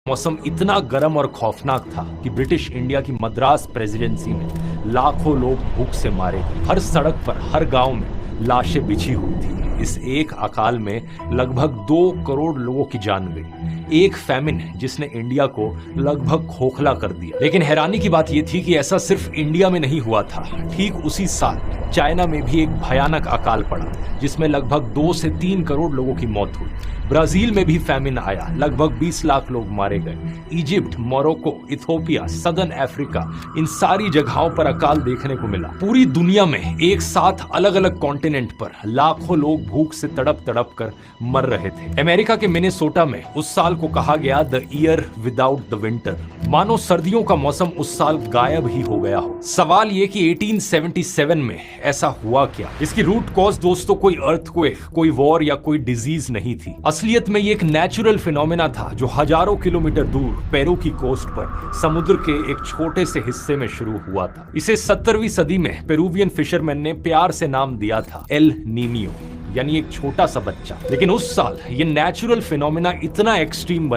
मौसम इतना गर्म और खौफनाक था कि ब्रिटिश इंडिया की मद्रास प्रेसिडेंसी में लाखों लोग भूख से मारे गए। हर सड़क पर, हर गांव में लाशें बिछी हुई थी। इस एक अकाल में लगभग 2 करोड़ लोगों की जान गई। एक फैमिन जिसने इंडिया को लगभग खोखला कर दिया। लेकिन हैरानी की बात यह थी कि ऐसा सिर्फ इंडिया में नहीं हुआ था। ठीक उसी साल चाइना में भी एक भयानक अकाल पड़ा जिसमें लगभग 2 से 3 करोड़ लोगों की मौत हुई। ब्राजील में भी फैमिन आया, लगभग 20 लाख लोग मारे गए। Egypt, Morocco, Ethiopia, southern Africa, इन सारी जगहों पर अकाल देखने को मिला। पूरी दुनिया में एक साथ अलग अलग कॉन्टिनेंट पर लाखों लोग भूख से तड़प तड़प कर मर रहे थे। अमेरिका के मिनेसोटा में उस साल को कहा गया the year without the winter. मानो सर्दियों का मौसम उस साल गायब ही हो गया हो। सवाल ये कि 1877 में ऐसा हुआ क्या? इसकी रूट कॉज दोस्तों कोई अर्थक्वेक, कोई वॉर या कोई डिजीज नहीं थी। असलियत में ये एक नेचुरल फिनोमेना था जो हजारों किलोमीटर दूर पेरू की कोस्ट पर समुद्र के एक छोटे से हिस्से में शुरू हुआ था। इसे 17वीं सदी में पेरुवियन फिशरमैन ने प्यार से नाम दिया था एल नीनियो, यानी एक छोटा सा बच्चा। लेकिन उस साल ये नेचुरल फिनोमेना इतना एक्सट्रीम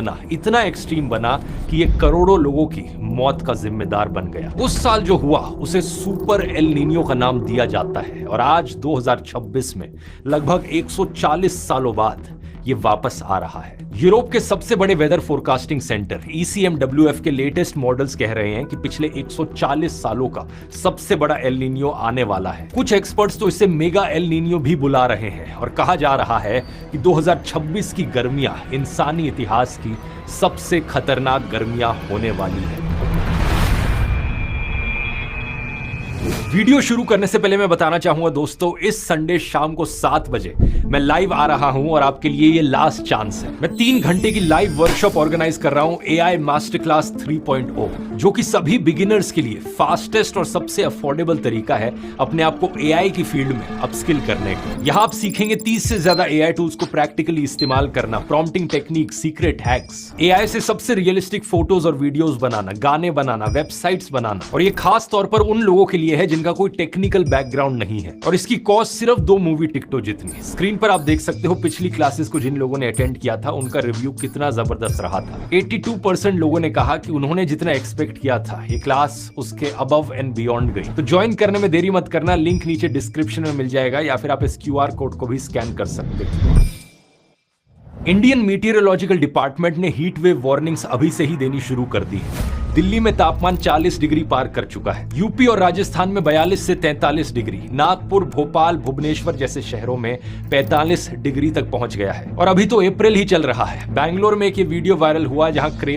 बना कि ये करोड़ों लोगों की मौत का जिम्मेदार बन गया। उस साल जो हुआ उसे सुपर एल नीनियो का नाम दिया जाता है और आज 2026 में लगभग 140 सालों बाद ये वापस आ रहा है। यूरोप के सबसे बड़े वेदर फोरकास्टिंग सेंटर ECMWF के लेटेस्ट मॉडल्स कह रहे हैं कि पिछले 140 सालों का सबसे बड़ा एल नीनियो आने वाला है। कुछ एक्सपर्ट्स तो इसे मेगा एल नीनियो भी बुला रहे हैं और कहा जा रहा है कि 2026 की गर्मियां इंसानी इतिहास की सबसे खतरनाक गर्मियां होने वाली है। वीडियो शुरू करने से पहले मैं बताना चाहूंगा दोस्तों, इस संडे शाम को 7 बजे मैं लाइव आ रहा हूं और आपके लिए ये लास्ट चांस है। मैं 3 घंटे की लाइव वर्कशॉप ऑर्गेनाइज कर रहा हूं AI मास्टर क्लास 3.0, जो कि सभी बिगिनर्स के लिए फास्टेस्ट और सबसे अफोर्डेबल तरीका है अपने आप को AI की फील्ड में अपस्किल करने का। यहाँ आप सीखेंगे 30 से ज्यादा AI टूल्स को प्रैक्टिकली इस्तेमाल करना, prompting technique, secret hacks, AI से सबसे रियलिस्टिक फोटोज और वीडियोस बनाना, गाने बनाना, वेबसाइट्स बनाना। और ये खास तौर पर उन लोगों के लिए है जिनका कोई टेक्निकल बैकग्राउंड नहीं है। और इसकी कॉस्ट सिर्फ 2 मूवी टिकटों जितनी। स्क्रीन पर आप देख सकते हो पिछली क्लासेस को जिन लोगों ने अटेंड किया था उनका रिव्यू कितना जबरदस्त रहा था। 82% लोगों ने कहा कि उन्होंने जितना एक्सपेक्ट किया था ये क्लास उसके अबव एंड बियॉन्ड गई। तो ज्वाइन करने में देरी मत करना, लिंक नीचे डिस्क्रिप्शन में मिल जाएगा या फिर आप इस QR कोड को भी स्कैन कर सकते हो। इंडियन मीटियोरोलॉजिकल डिपार्टमेंट ने हीट वेव वार्निंग्स अभी से ही देनी शुरू कर दी है। दिल्ली में तापमान 40 डिग्री पार कर चुका है। यूपी और राजस्थान में 42 से 43 डिग्री, नागपुर, भोपाल, भुवनेश्वर जैसे शहरों में 45 डिग्री तक पहुंच गया है। और अभी तो अप्रैल ही चल रहा है। बैंगलोर में एक ये वीडियो वायरल हुआ जहां क्रेन